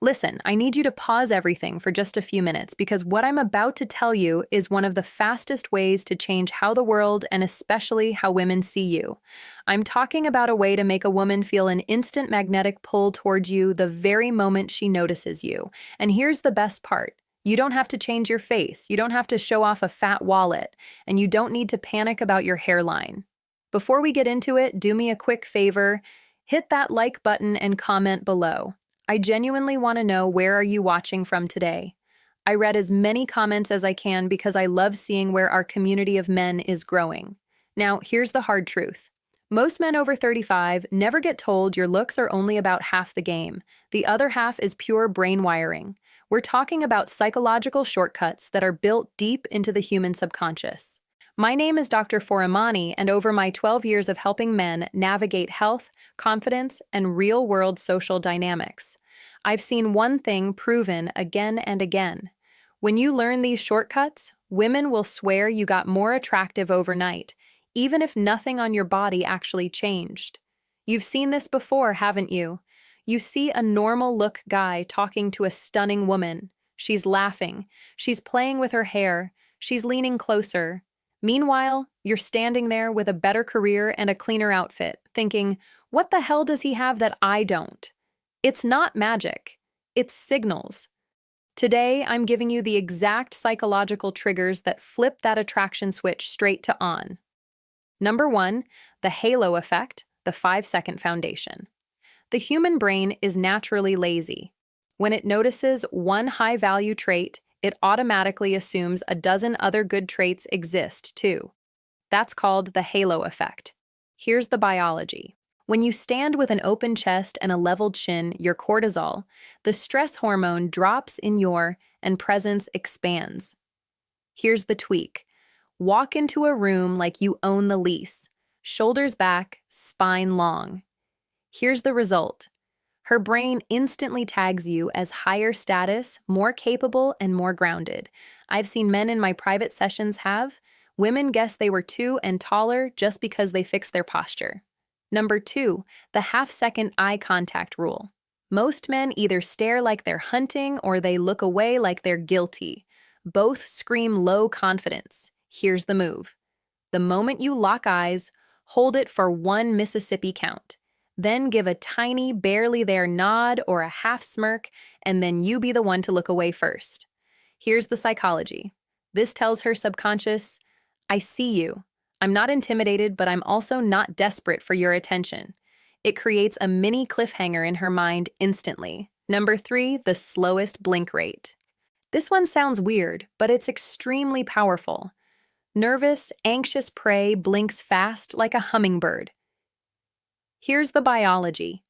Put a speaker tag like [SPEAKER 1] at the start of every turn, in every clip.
[SPEAKER 1] Listen, I need you to pause everything for just a few minutes because what I'm about to tell you is one of the fastest ways to change how the world and especially how women see you. I'm talking about a way to make a woman feel an instant magnetic pull towards you the very moment she notices you. And here's the best part. You don't have to change your face, you don't have to show off a fat wallet, and you don't need to panic about your hairline. Before we get into it, do me a quick favor. Hit that like button and comment below. I genuinely want to know, where are you watching from today? I read as many comments as I can because I love seeing where our community of men is growing. Now, here's the hard truth. Most men over 35 never get told your looks are only about half the game. The other half is pure brain wiring. We're talking about psychological shortcuts that are built deep into the human subconscious. My name is Dr. Foramani, and over my 12 years of helping men navigate health, confidence, and real-world social dynamics, I've seen one thing proven again and again. When you learn these shortcuts, women will swear you got more attractive overnight, even if nothing on your body actually changed. You've seen this before, haven't you? You see a normal-look guy talking to a stunning woman. She's laughing. She's playing with her hair. She's leaning closer. Meanwhile, you're standing there with a better career and a cleaner outfit, thinking, what the hell does he have that I don't? It's not magic. It's signals. Today, I'm giving you the exact psychological triggers that flip that attraction switch straight to on. Number 1, the halo effect, the 5-second foundation. The human brain is naturally lazy. When it notices one high-value trait, it automatically assumes a dozen other good traits exist, too. That's called the halo effect. Here's the biology. When you stand with an open chest and a leveled chin, your cortisol, the stress hormone, drops in your and presence expands. Here's the tweak. Walk into a room like you own the lease. Shoulders back, spine long. Here's the result. Her brain instantly tags you as higher status, more capable, and more grounded. I've seen men in my private sessions have. Women guess they were 2 and taller just because they fixed their posture. Number 2, the half-second eye contact rule. Most men either stare like they're hunting or they look away like they're guilty. Both scream low confidence. Here's the move. The moment you lock eyes, hold it for 1 Mississippi count. Then give a tiny, barely there nod or a half smirk, and then you be the one to look away first. Here's the psychology. This tells her subconscious, I see you. I'm not intimidated, but I'm also not desperate for your attention. It creates a mini cliffhanger in her mind instantly. Number 3, the slowest blink rate. This one sounds weird, but it's extremely powerful. Nervous, anxious prey blinks fast like a hummingbird. Here's the biology.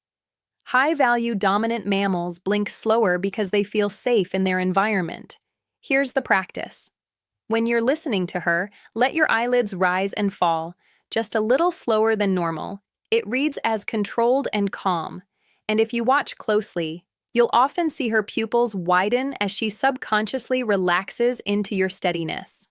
[SPEAKER 1] High-value dominant mammals blink slower because they feel safe in their environment. Here's the practice. When you're listening to her, let your eyelids rise and fall, just a little slower than normal. It reads as controlled and calm. And if you watch closely, you'll often see her pupils widen as she subconsciously relaxes into your steadiness.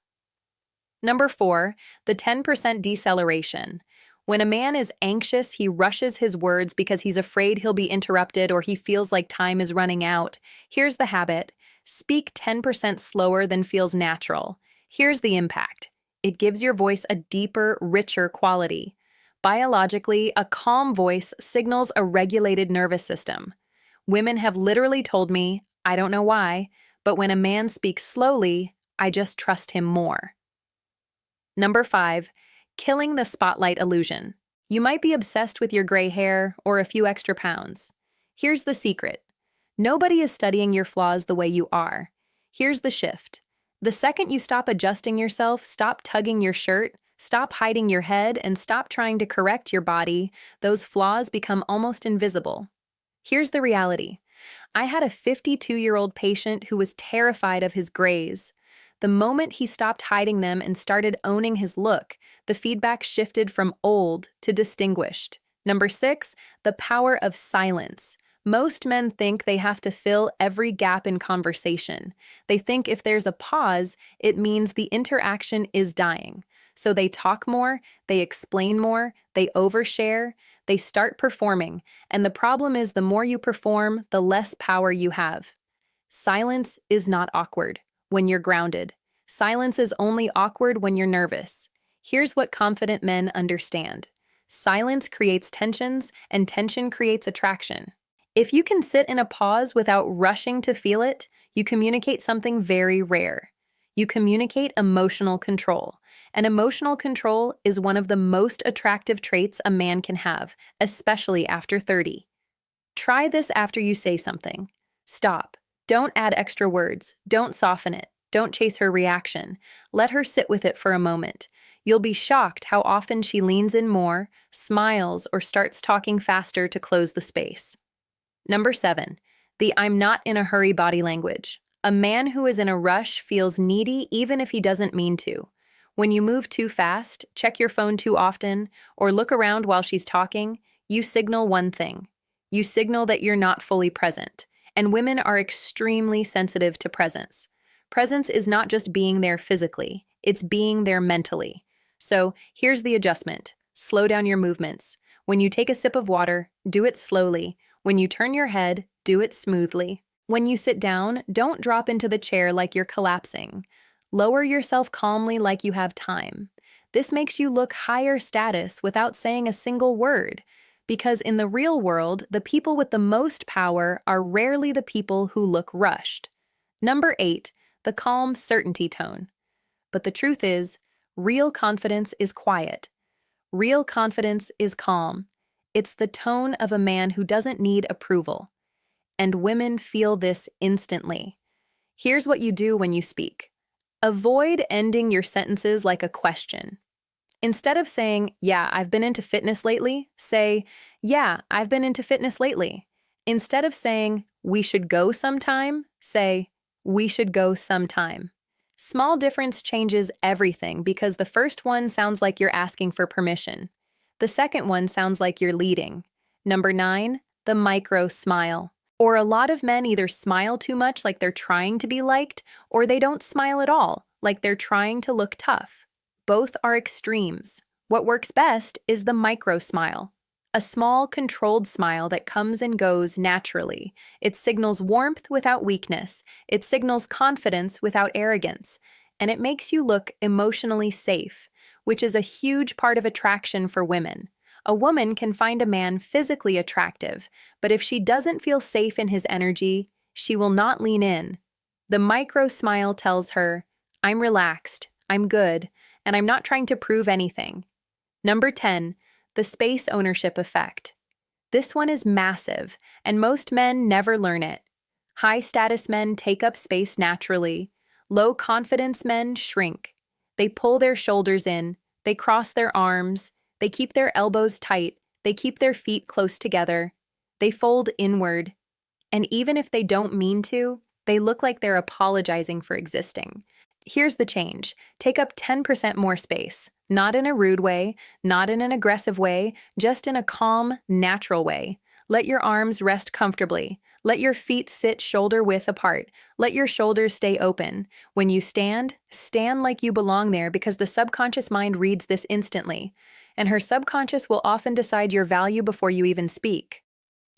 [SPEAKER 1] Number 4, the 10% deceleration. When a man is anxious, he rushes his words because he's afraid he'll be interrupted or he feels like time is running out. Here's the habit. Speak 10% slower than feels natural. Here's the impact. It gives your voice a deeper, richer quality. Biologically, a calm voice signals a regulated nervous system. Women have literally told me, I don't know why, but when a man speaks slowly, I just trust him more. Number 5, killing the spotlight illusion. You might be obsessed with your gray hair or a few extra pounds. Here's the secret. Nobody is studying your flaws the way you are. Here's the shift. The second you stop adjusting yourself, stop tugging your shirt, stop hiding your head, and stop trying to correct your body, those flaws become almost invisible. Here's the reality. I had a 52-year-old patient who was terrified of his grays. The moment he stopped hiding them and started owning his look, the feedback shifted from old to distinguished. Number 6, the power of silence. Most men think they have to fill every gap in conversation. They think if there's a pause, it means the interaction is dying. So they talk more, they explain more, they overshare, They start performing, and the problem is the more you perform, the less power you have. Silence is not awkward when you're grounded. Silence is only awkward when you're nervous. Here's what confident men understand. Silence creates tensions, and tension creates attraction. If you can sit in a pause without rushing to feel it, you communicate something very rare. You communicate emotional control. And emotional control is one of the most attractive traits a man can have, especially after 30. Try this after you say something. Stop. Don't add extra words. Don't soften it. Don't chase her reaction. Let her sit with it for a moment. You'll be shocked how often she leans in more, smiles, or starts talking faster to close the space. Number 7, the I'm not in a hurry body language. A man who is in a rush feels needy even if he doesn't mean to. When you move too fast, check your phone too often, or look around while she's talking, you signal one thing. You signal that you're not fully present. And women are extremely sensitive to presence. Presence is not just being there physically, it's being there mentally. So here's the adjustment. Slow down your movements. When you take a sip of water, do it slowly. When you turn your head, do it smoothly. When you sit down, don't drop into the chair like you're collapsing. Lower yourself calmly like you have time. This makes you look higher status without saying a single word. Because in the real world, the people with the most power are rarely the people who look rushed. Number 8, the calm certainty tone. But the truth is, real confidence is quiet. Real confidence is calm. It's the tone of a man who doesn't need approval. And women feel this instantly. Here's what you do when you speak. Avoid ending your sentences like a question. Instead of saying, yeah, I've been into fitness lately, say, yeah, I've been into fitness lately. Instead of saying, we should go sometime, say, we should go sometime. Small difference changes everything because the first one sounds like you're asking for permission. The second one sounds like you're leading. Number 9, the micro smile. Or a lot of men either smile too much like they're trying to be liked, or they don't smile at all, like they're trying to look tough. Both are extremes. What works best is the micro smile. A small, controlled smile that comes and goes naturally. It signals warmth without weakness. It signals confidence without arrogance. And it makes you look emotionally safe, which is a huge part of attraction for women. A woman can find a man physically attractive, but if she doesn't feel safe in his energy, she will not lean in. The micro smile tells her, I'm relaxed, I'm good, and I'm not trying to prove anything. Number 10, the space ownership effect. This one is massive, and most men never learn it. High-status men take up space naturally. Low-confidence men shrink. They pull their shoulders in, they cross their arms, they keep their elbows tight, they keep their feet close together, they fold inward. And even if they don't mean to, they look like they're apologizing for existing. Here's the change. Take up 10% more space. Not in a rude way, not in an aggressive way, just in a calm, natural way. Let your arms rest comfortably. Let your feet sit shoulder-width apart. Let your shoulders stay open. When you stand, stand like you belong there because the subconscious mind reads this instantly. And her subconscious will often decide your value before you even speak.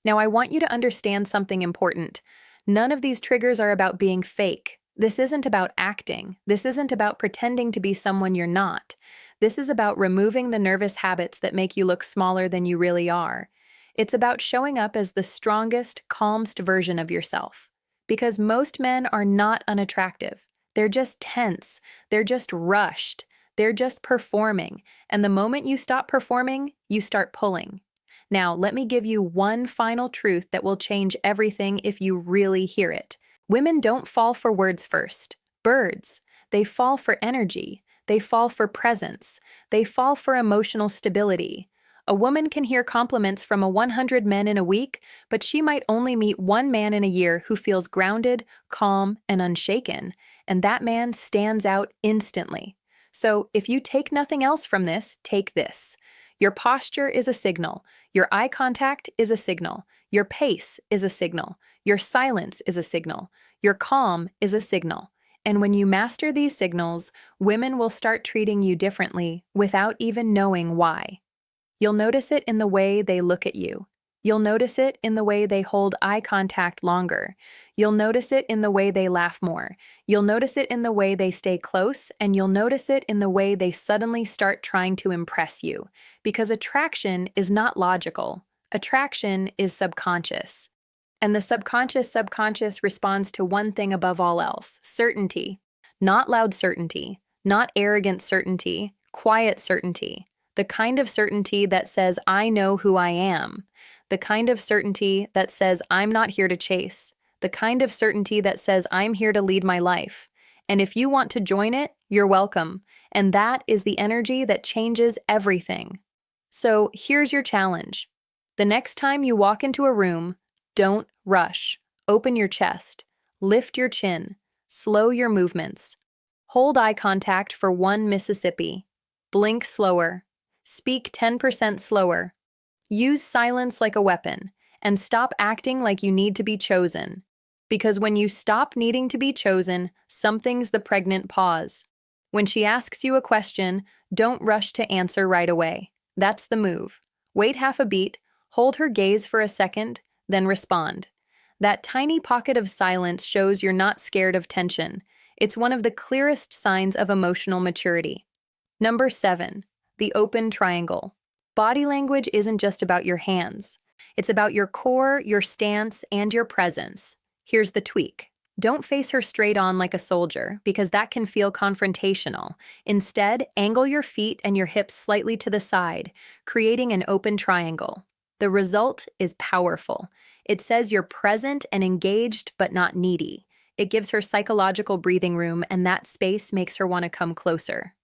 [SPEAKER 1] Now, I want you to understand something important. None of these triggers are about being fake. This isn't about acting. This isn't about pretending to be someone you're not. This is about removing the nervous habits that make you look smaller than you really are. It's about showing up as the strongest, calmest version of yourself. Because most men are not unattractive. They're just tense. They're just rushed. They're just performing. And the moment you stop performing, you start pulling. Now, let me give you one final truth that will change everything if you really hear it. Women don't fall for words first. Birds. They fall for energy. They fall for presence. They fall for emotional stability. A woman can hear compliments from 100 men in a week, but she might only meet one man in a year who feels grounded, calm, and unshaken, and that man stands out instantly. So if you take nothing else from this, take this. Your posture is a signal. Your eye contact is a signal. Your pace is a signal. Your silence is a signal. Your calm is a signal. And when you master these signals, women will start treating you differently without even knowing why. You'll notice it in the way they look at you. You'll notice it in the way they hold eye contact longer. You'll notice it in the way they laugh more. You'll notice it in the way they stay close, and you'll notice it in the way they suddenly start trying to impress you. Because attraction is not logical. Attraction is subconscious. And the subconscious responds to one thing above all else: certainty. Not loud certainty, not arrogant certainty, quiet certainty. The kind of certainty that says, I know who I am. The kind of certainty that says, I'm not here to chase. The kind of certainty that says, I'm here to lead my life. And if you want to join it, you're welcome. And that is the energy that changes everything. So here's your challenge. The next time you walk into a room, don't rush. Open your chest. Lift your chin. Slow your movements. Hold eye contact for 1 Mississippi. Blink slower. Speak 10% slower. Use silence like a weapon, and stop acting like you need to be chosen. Because when you stop needing to be chosen, something's the pregnant pause. When she asks you a question, don't rush to answer right away. That's the move. Wait half a beat, hold her gaze for a second, then respond. That tiny pocket of silence shows you're not scared of tension. It's one of the clearest signs of emotional maturity. Number 7, the open triangle. Body language isn't just about your hands. It's about your core, your stance, and your presence. Here's the tweak. Don't face her straight on like a soldier, because that can feel confrontational. Instead, angle your feet and your hips slightly to the side, creating an open triangle. The result is powerful. It says you're present and engaged, but not needy. It gives her psychological breathing room, and that space makes her want to come closer.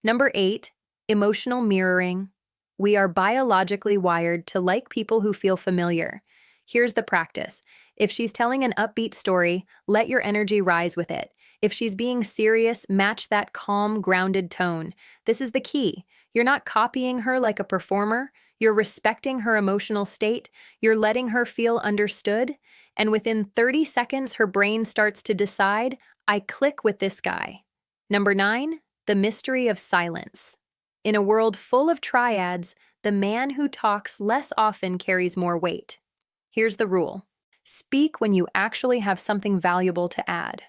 [SPEAKER 1] Number 8, emotional mirroring. We are biologically wired to like people who feel familiar. Here's the practice. If she's telling an upbeat story, let your energy rise with it. If she's being serious, match that calm, grounded tone. This is the key. You're not copying her like a performer. You're respecting her emotional state. You're letting her feel understood. And within 30 seconds, her brain starts to decide, I click with this guy. Number 9, the mystery of silence. In a world full of triads, the man who talks less often carries more weight. Here's the rule. Speak when you actually have something valuable to add.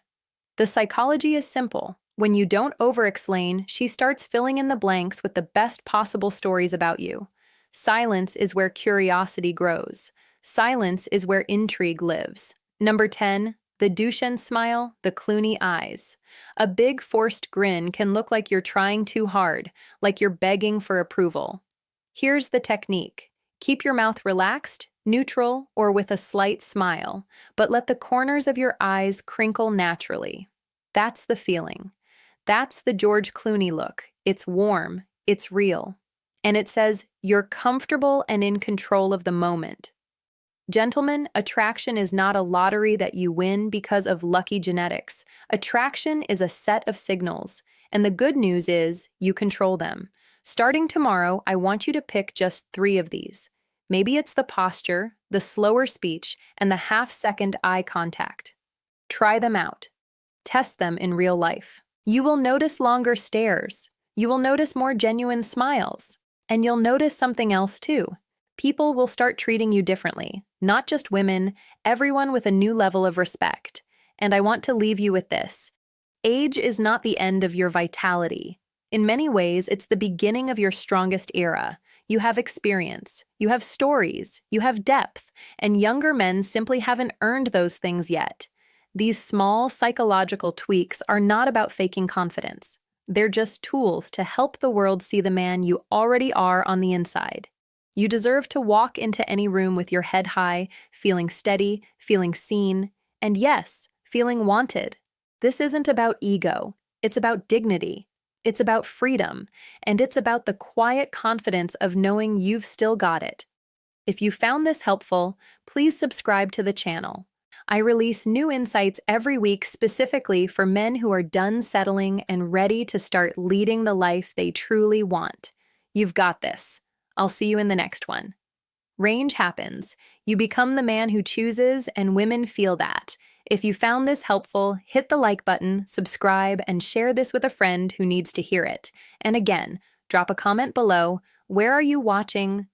[SPEAKER 1] The psychology is simple. When you don't over-explain, she starts filling in the blanks with the best possible stories about you. Silence is where curiosity grows. Silence is where intrigue lives. Number 10, the Duchenne smile, the Clooney eyes. A big forced grin can look like you're trying too hard, like you're begging for approval. Here's the technique. Keep your mouth relaxed, neutral, or with a slight smile, but let the corners of your eyes crinkle naturally. That's the feeling. That's the George Clooney look. It's warm, it's real. And it says, you're comfortable and in control of the moment. Gentlemen, attraction is not a lottery that you win because of lucky genetics. Attraction is a set of signals, and the good news is you control them. Starting tomorrow, I want you to pick just 3 of these. Maybe it's the posture, the slower speech, and the half-second eye contact. Try them out. Test them in real life. You will notice longer stares. You will notice more genuine smiles. And you'll notice something else too. People will start treating you differently. Not just women, everyone with a new level of respect. And I want to leave you with this. Age is not the end of your vitality. In many ways, it's the beginning of your strongest era. You have experience, you have stories, you have depth, and younger men simply haven't earned those things yet. These small psychological tweaks are not about faking confidence. They're just tools to help the world see the man you already are on the inside. You deserve to walk into any room with your head high, feeling steady, feeling seen, and yes, feeling wanted. This isn't about ego. It's about dignity. It's about freedom, and it's about the quiet confidence of knowing you've still got it. If you found this helpful, please subscribe to the channel. I release new insights every week specifically for men who are done settling and ready to start leading the life they truly want. You've got this. I'll see you in the next one. Range happens. You become the man who chooses, and women feel that. If you found this helpful, hit the like button, subscribe, and share this with a friend who needs to hear it. And again, drop a comment below. Where are you watching?